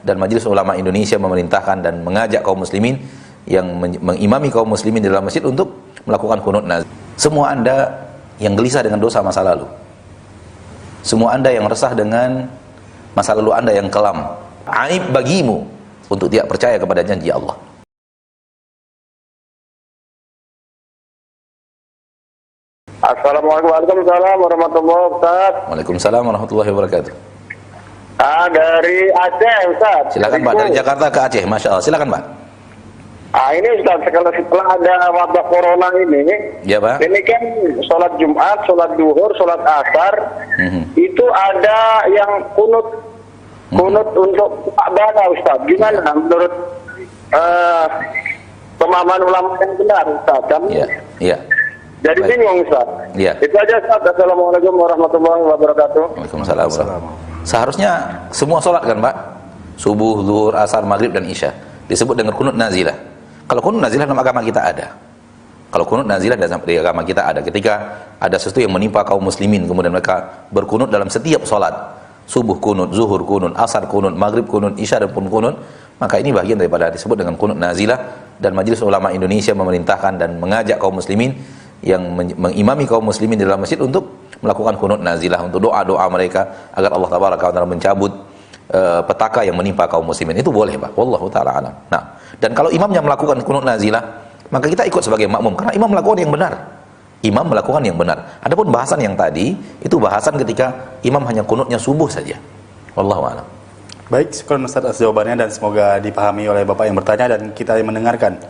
dan Majelis Ulama Indonesia memerintahkan dan mengajak kaum muslimin yang mengimami kaum muslimin di dalam masjid untuk melakukan kunut nazilah. Semua Anda yang gelisah dengan dosa masa lalu, semua Anda yang resah dengan masa lalu Anda yang kelam, aib bagimu untuk tidak percaya kepada janji Allah. Assalamualaikum warahmatullahi wabarakatuh. Waalaikumsalam warahmatullahi wabarakatuh. Dari Aceh, Ustaz. Silakan Pak, dari Jakarta ke Aceh, Masya Allah. Silakan Pak. Ini Ustaz, setelah ada wabah corona ini, Ya Pak. ini kan sholat Jumat, sholat duhur, sholat asar, itu ada yang kunut untuk Ba'da, Ustaz. Gimana menurut pemahaman ulama yang benar, Ustaz? Iya. Jadi bingung, Ustaz. Iya. Itu aja, Ustaz. Assalamualaikum warahmatullahi wabarakatuh. Waalaikumsalam. Seharusnya semua sholat kan Pak, subuh, zuhur, asar, maghrib dan isya disebut dengan kunut nazilah. Kalau kunut nazilah dalam agama kita ada. Kalau kunut nazilah dalam agama kita ada. Ketika ada sesuatu yang menimpa kaum muslimin, kemudian mereka berkunut dalam setiap sholat, subuh kunut, zuhur kunut, asar kunut, maghrib kunut, isya dan pun kunut, maka ini bagian daripada disebut dengan kunut nazilah. Dan Majelis Ulama Indonesia memerintahkan dan mengajak kaum muslimin yang mengimami kaum muslimin di dalam masjid untuk melakukan kunut nazilah, untuk doa-doa mereka agar Allah Tabaraka wa Ta'ala mencabut petaka yang menimpa kaum muslimin. Itu boleh Pak, wallahu ta'ala alam. Nah, dan kalau imamnya melakukan kunut nazilah, maka kita ikut sebagai makmum, karena imam melakukan yang benar. Imam melakukan yang benar. Adapun bahasan yang tadi, itu bahasan ketika imam hanya kunutnya subuh saja. Wallahu a'lam. Baik, syukur Ustaz atas jawabannya dan semoga dipahami oleh Bapak yang bertanya dan kita yang mendengarkan.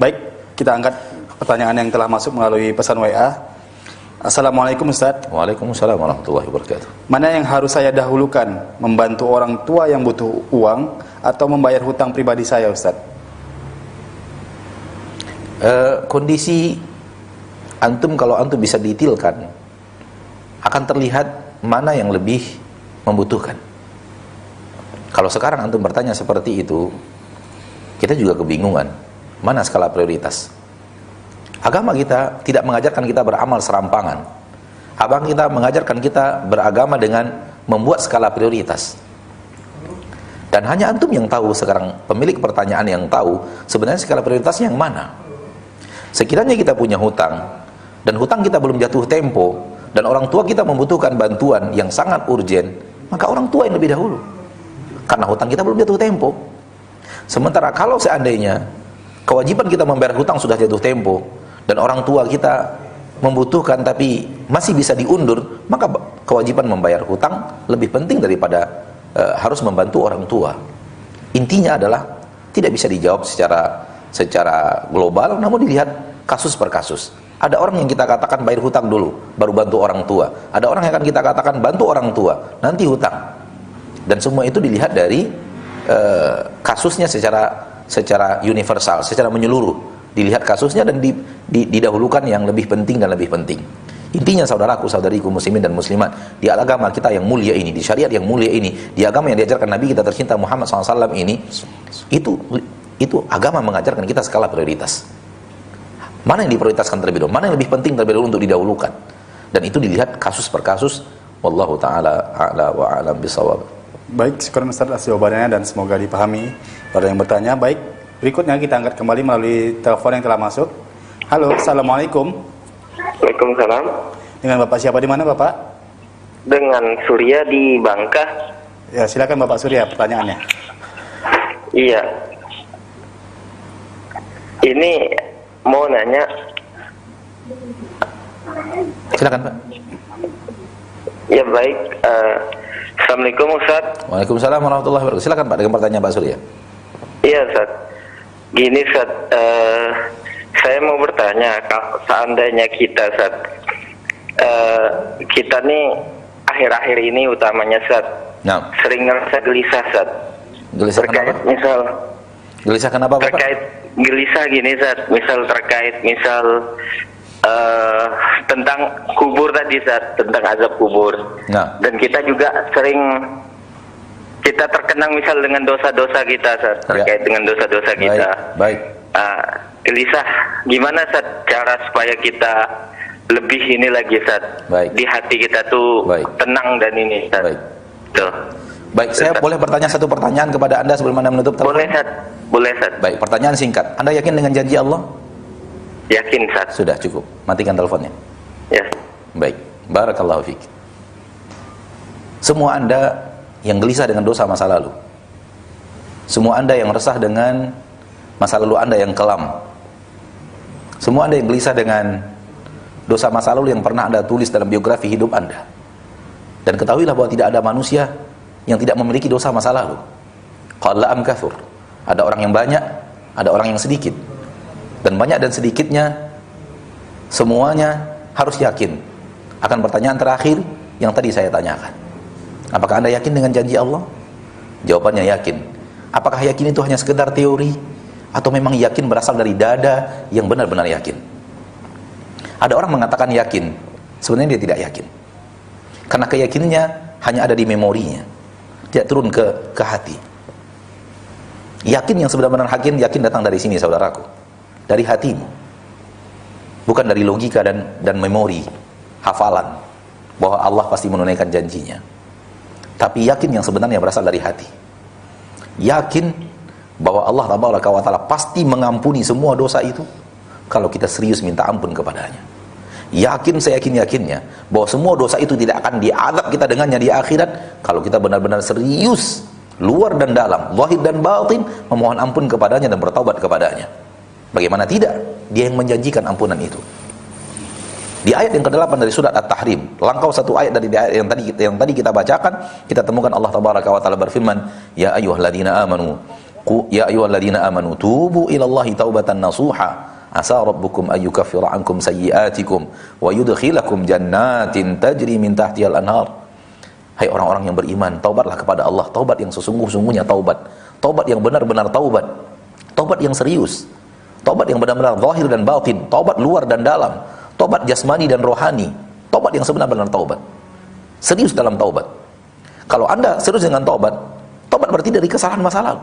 Baik, kita angkat pertanyaan yang telah masuk melalui pesan WA. Assalamualaikum Ustaz. Waalaikumsalam warahmatullahi wabarakatuh. Mana yang harus saya dahulukan, membantu orang tua yang butuh uang atau membayar hutang pribadi saya, Ustaz? Kondisi antum, kalau antum bisa detailkan, akan terlihat mana yang lebih membutuhkan. Kalau sekarang antum bertanya seperti itu, kita juga kebingungan mana skala prioritas. Agama kita tidak mengajarkan kita beramal serampangan. Agama kita mengajarkan kita beragama dengan membuat skala prioritas. Dan hanya antum yang tahu sekarang, pemilik pertanyaan yang tahu sebenarnya skala prioritasnya yang mana. Sekiranya kita punya hutang dan hutang kita belum jatuh tempo dan orang tua kita membutuhkan bantuan yang sangat urgen, maka orang tua yang lebih dahulu, karena hutang kita belum jatuh tempo. Sementara kalau seandainya kewajiban kita membayar hutang sudah jatuh tempo dan orang tua kita membutuhkan tapi masih bisa diundur, maka kewajiban membayar hutang lebih penting daripada harus membantu orang tua. Intinya adalah tidak bisa dijawab secara global, namun dilihat kasus per kasus. Ada orang yang kita katakan bayar hutang dulu, baru bantu orang tua. Ada orang yang akan kita katakan bantu orang tua, nanti hutang. Dan semua itu dilihat dari kasusnya secara universal, secara menyeluruh. Dilihat kasusnya dan didahulukan yang lebih penting dan lebih penting. Intinya saudaraku, saudariku muslimin dan muslimat, di agama kita yang mulia ini, di syariat yang mulia ini, di agama yang diajarkan Nabi kita tercinta Muhammad SAW ini, itu agama mengajarkan kita skala prioritas. Mana yang diprioritaskan terlebih dahulu, mana yang lebih penting terlebih dahulu untuk didahulukan. Dan itu dilihat kasus per kasus. Wallahu ta'ala a'la wa a'lam bisawab. Baik, syukur Ustaz atas jawabannya dan semoga dipahami pada yang bertanya. Baik, berikutnya kita angkat kembali melalui telepon yang telah masuk. Halo, Assalamualaikum. Waalaikumsalam. Dengan Bapak siapa di mana Bapak? Dengan Surya di Bangka. Ya, silakan Bapak Surya pertanyaannya. Iya. Ini mau nanya. Silakan Pak. Ya baik. Assalamualaikum Ustaz. Waalaikumsalam warahmatullahi wabarakatuh. Silakan Pak dengan pertanyaan Pak Surya. Iya Ustaz. Gini Ustaz, saya mau bertanya, kalau seandainya kita Ustaz, kita nih akhir-akhir ini utamanya Ustaz, sering ngerasa gelisah Ustaz. Gelisah terkait kenapa? Misal Gelisah kenapa Bapak? Terkait gelisah gini Ustaz, terkait tentang kubur tadi Ustaz, tentang azab kubur. Dan kita juga sering kita terkenang misal dengan dosa-dosa kita Ustaz, terkait dengan dosa-dosa kita. Baik. Gelisah gimana Ustaz cara supaya kita lebih ini lagi Ustaz, di hati kita tuh tenang dan ini Ustaz. Baik. Tuh. Baik, saya boleh bertanya satu pertanyaan kepada Anda sebelum Anda menutup telepon? Boleh, Ustaz. Boleh, Ustaz. Baik, pertanyaan singkat. Anda yakin dengan janji Allah? Yakin, Ustaz. Sudah cukup. Matikan teleponnya. Ya. Baik. Barakallahu fiik. Semua Anda yang gelisah dengan dosa masa lalu, semua Anda yang resah dengan masa lalu Anda yang kelam, semua Anda yang gelisah dengan dosa masa lalu yang pernah Anda tulis dalam biografi hidup Anda, dan ketahuilah bahwa tidak ada manusia yang tidak memiliki dosa masa lalu. Qalla am kathur. Ada orang yang banyak, ada orang yang sedikit. Dan banyak dan sedikitnya semuanya harus yakin akan pertanyaan terakhir yang tadi saya tanyakan. Apakah Anda yakin dengan janji Allah? Jawabannya yakin. Apakah yakin itu hanya sekedar teori atau memang yakin berasal dari dada yang benar-benar yakin? Ada orang mengatakan yakin, sebenarnya dia tidak yakin. Karena keyakinannya hanya ada di memorinya, tidak turun ke hati. Yakin yang sebenar-benar yakin datang dari sini, saudaraku, dari hatimu, bukan dari logika dan memori, hafalan bahwa Allah pasti menunaikan janjinya. Tapi yakin yang sebenarnya berasal dari hati. Yakin bahwa Allah Tabaraka wa Ta'ala pasti mengampuni semua dosa itu kalau kita serius minta ampun kepadanya. Yakin, saya yakin-yakinnya bahwa semua dosa itu tidak akan diazab kita dengannya di akhirat kalau kita benar-benar serius, luar dan dalam, zahir dan batin, memohon ampun kepadanya dan bertaubat kepadanya. Bagaimana tidak? Dia yang menjanjikan ampunan itu. Di ayat yang ke-8 dari surat At-Tahrim, langkau satu ayat dari ayat yang tadi kita bacakan, kita temukan Allah Tabaraka wa Ta'ala berfirman, ya ayyuhalladzina amanu tubu ilallahi taubatan nasuha asa rabbukum ayyukaffira ankum sayyi'atikum wa yudkhilakum jannatin tajri min tahtihal anhar. Hai orang-orang yang beriman, taubatlah kepada Allah, taubat yang sesungguh-sungguhnya taubat, taubat yang benar-benar taubat, taubat yang serius, taubat yang benar-benar zahir dan batin, taubat luar dan dalam, taubat jasmani dan rohani, taubat yang sebenar-benar taubat, serius dalam taubat. Kalau Anda serius dengan taubat, taubat berarti dari kesalahan masa lalu,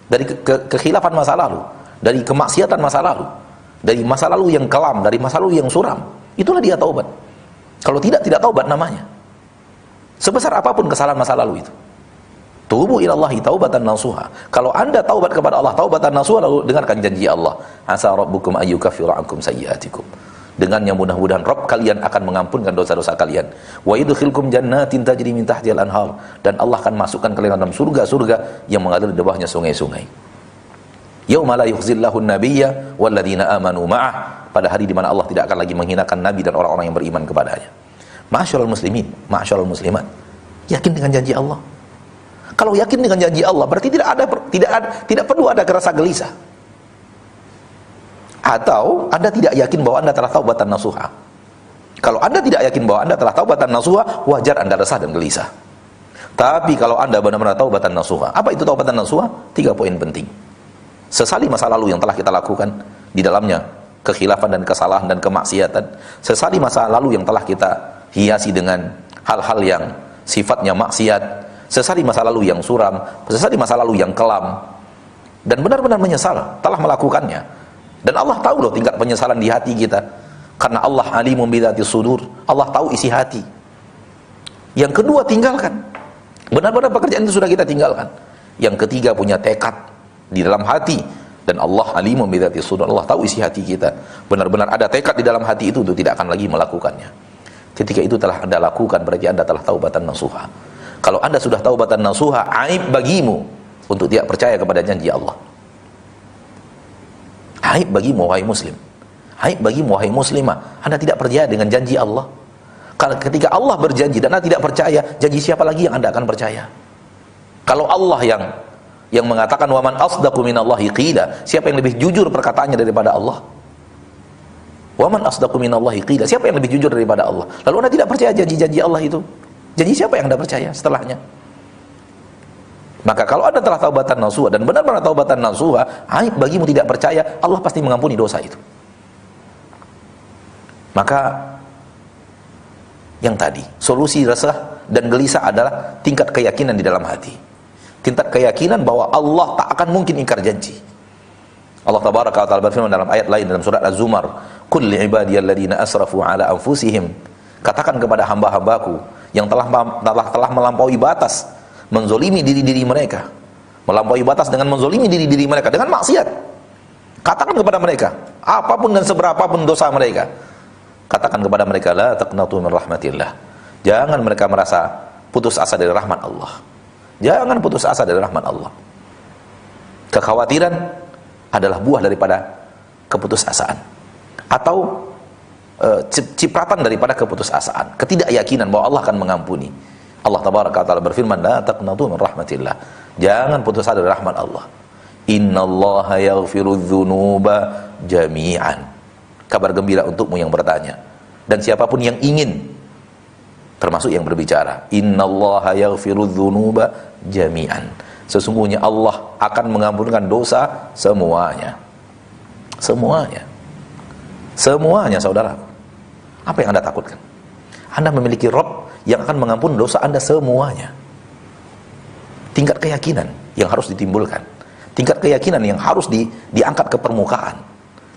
dari kekhilafan masa lalu, dari kemaksiatan masa lalu, dari masa lalu yang kelam, dari masa lalu yang suram. Itulah dia taubat. Kalau tidak taubat namanya. Sebesar apapun kesalahan masa lalu itu. Tubu ilallahi taubatan nasuha. Kalau Anda taubat kepada Allah taubatan nasuha, lalu dengarkan janji Allah. Asa rabbukum ayyukaffira ankum sayyi'atikum. Dengannya mudah-mudahan Rabb kalian akan mengampunkan dosa-dosa kalian. Wa yudkhilkum jannatin tajri min tahtihal anhar, dan Allah akan masukkan kalian dalam surga-surga yang mengalir di bawahnya sungai-sungai. Yauma la yukhzillahu an-nabiyya walladzina amanu ma'ah, pada hari di mana Allah tidak akan lagi menghinakan nabi dan orang-orang yang beriman kepadanya. Ma'asyiral muslimin, ma'asyiral muslimat, yakin dengan janji Allah. Kalau yakin dengan janji Allah, berarti tidak perlu ada rasa gelisah. Atau Anda tidak yakin bahwa Anda telah taubatan nasuha. Kalau Anda tidak yakin bahwa Anda telah taubatan nasuha, wajar Anda resah dan gelisah. Tapi kalau Anda benar-benar taubatan nasuha, apa itu taubatan nasuha? 3 poin penting. Sesali masa lalu yang telah kita lakukan, di dalamnya kekhilafan dan kesalahan dan kemaksiatan. Sesali masa lalu yang telah kita hiasi dengan hal-hal yang sifatnya maksiat. Sesali masa lalu yang suram, sesali masa lalu yang kelam, dan benar-benar menyesal telah melakukannya. Dan Allah tahu loh tingkat penyesalan di hati kita, karena Allah alimun bidzati sudur. Allah tahu isi hati. Yang kedua, tinggalkan. Benar-benar pekerjaan itu sudah kita tinggalkan. Yang ketiga, punya tekad di dalam hati, dan Allah alimun bidzati sudur. Allah tahu isi hati kita. Benar-benar ada tekad di dalam hati itu untuk tidak akan lagi melakukannya. Ketika itu telah Anda lakukan, berarti Anda telah taubatan nasuha. Kalau Anda sudah taubatan nasuha, aib bagimu untuk tidak percaya kepada janji Allah. Aib bagimu wahai muslim, aib bagimu wahai muslimah, Anda tidak percaya dengan janji Allah. Kalau ketika Allah berjanji dan Anda tidak percaya, janji siapa lagi yang Anda akan percaya? Kalau Allah yang mengatakan waman asdaqu minallahi qila, siapa yang lebih jujur perkataannya daripada Allah? Waman asdaqu minallahi qila, siapa yang lebih jujur daripada Allah? Lalu Anda tidak percaya janji-janji Allah itu, janji siapa yang Anda percaya setelahnya? Maka kalau Anda telah taubatan nasuha dan benar-benar taubatan nasuha, aib bagimu tidak percaya, Allah pasti mengampuni dosa itu. Maka yang tadi, solusi resah dan gelisah adalah tingkat keyakinan di dalam hati. Tingkat keyakinan bahwa Allah tak akan mungkin ingkar janji. Allah Tabaraka wa Ta'ala berfirman dalam ayat lain dalam surat Az-Zumar, "Qul li'ibadiyalladzina asrafu 'ala anfusihim." Katakan kepada hamba-hambaku yang telah melampaui batas, menzolimi diri-diri mereka, melampaui batas dengan menzolimi diri-diri mereka dengan maksiat. Katakan kepada mereka, apapun dan seberapapun dosa mereka, katakan kepada mereka, la taqnatu min rahmatillah. Jangan mereka merasa putus asa dari rahmat Allah. Jangan putus asa dari rahmat Allah. Kekhawatiran adalah buah daripada keputusasaan, atau cipratan daripada keputusasaan, ketidakyakinan bahwa Allah akan mengampuni. Allah tabaraka taala berfirman, la taqnatu min rahmatillah. Jangan putus asa dari rahmat Allah. Innallaha yaghfiru dzunuba jami'an. Kabar gembira untukmu yang bertanya, dan siapapun yang ingin, termasuk yang berbicara, innallaha yaghfiru dzunuba jami'an. Sesungguhnya Allah akan mengampunkan dosa semuanya. Semuanya. Semuanya, saudaraku. Apa yang Anda takutkan? Anda memiliki Rabb yang akan mengampuni dosa Anda semuanya. Tingkat keyakinan yang harus ditimbulkan, tingkat keyakinan yang harus diangkat ke permukaan.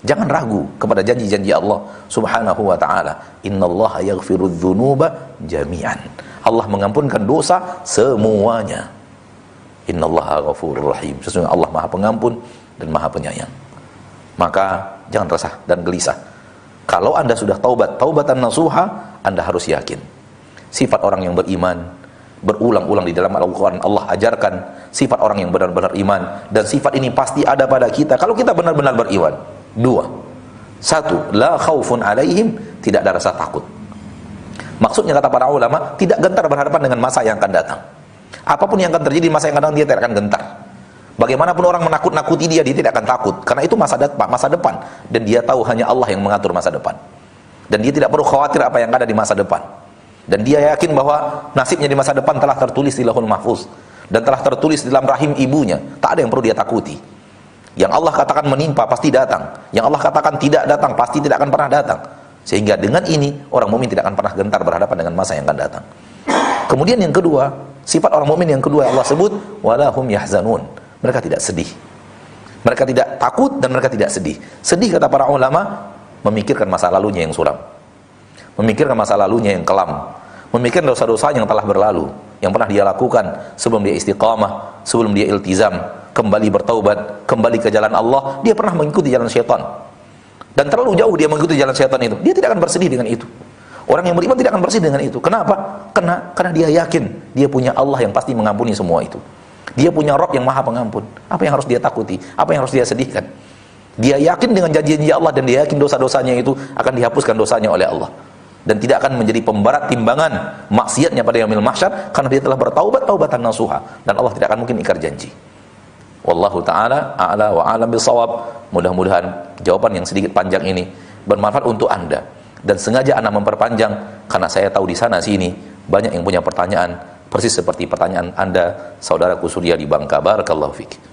Jangan ragu kepada janji-janji Allah Subhanahu wa taala. Innallaha yaghfiru dzunuba jami'an. Allah mengampunkan dosa semuanya. Innallaha ghafurur rahim. Sesungguhnya Allah Maha Pengampun dan Maha Penyayang. Maka jangan resah dan gelisah. Kalau Anda sudah taubat, taubatan nasuha, Anda harus yakin. Sifat orang yang beriman berulang-ulang di dalam Al-Quran Allah ajarkan sifat orang yang benar-benar iman, dan sifat ini pasti ada pada kita kalau kita benar-benar beriman. Dua, satu, la khaufun alaihim, tidak ada rasa takut. Maksudnya kata para ulama, tidak gentar berhadapan dengan masa yang akan datang. Apapun yang akan terjadi di masa yang akan datang, dia tidak akan gentar. Bagaimanapun orang menakut-nakuti dia tidak akan takut, karena itu masa depan, dan dia tahu hanya Allah yang mengatur masa depan, dan dia tidak perlu khawatir apa yang ada di masa depan. Dan dia yakin bahwa nasibnya di masa depan telah tertulis di Lauhul Mahfuz dan telah tertulis di dalam rahim ibunya. Tak ada yang perlu dia takuti. Yang Allah katakan menimpa pasti datang. Yang Allah katakan tidak datang pasti tidak akan pernah datang. Sehingga dengan ini orang mukmin tidak akan pernah gentar berhadapan dengan masa yang akan datang. Kemudian yang kedua, sifat orang mukmin yang kedua Allah sebut wala hum yahzanun. Mereka tidak sedih. Mereka tidak takut dan mereka tidak sedih. Sedih kata para ulama, memikirkan masa lalunya yang suram, memikirkan masa lalunya yang kelam, memikirkan dosa-dosa yang telah berlalu, yang pernah dia lakukan sebelum dia istiqamah, sebelum dia iltizam, kembali bertaubat, kembali ke jalan Allah. Dia pernah mengikuti jalan syaitan, dan terlalu jauh dia mengikuti jalan syaitan itu. Dia tidak akan bersedih dengan itu. Orang yang beriman tidak akan bersedih dengan itu. Kenapa? Karena dia yakin dia punya Allah yang pasti mengampuni semua itu. Dia punya Rabb yang Maha Pengampun. Apa yang harus dia takuti? Apa yang harus dia sedihkan? Dia yakin dengan janji-janji Allah, dan dia yakin dosa-dosanya itu akan dihapuskan dosanya oleh Allah, dan tidak akan menjadi pemberat timbangan maksiatnya pada yaumil mahsyar, karena dia telah bertaubat taubatan nasuha, dan Allah tidak akan mungkin ingkar janji. Wallahu taala a'la wa a'lam bissawab. Mudah-mudahan jawaban yang sedikit panjang ini bermanfaat untuk Anda, dan sengaja Anda memperpanjang karena saya tahu di sana sini banyak yang punya pertanyaan persis seperti pertanyaan Anda, saudaraku Surya di Bangka. Barakallahu fik.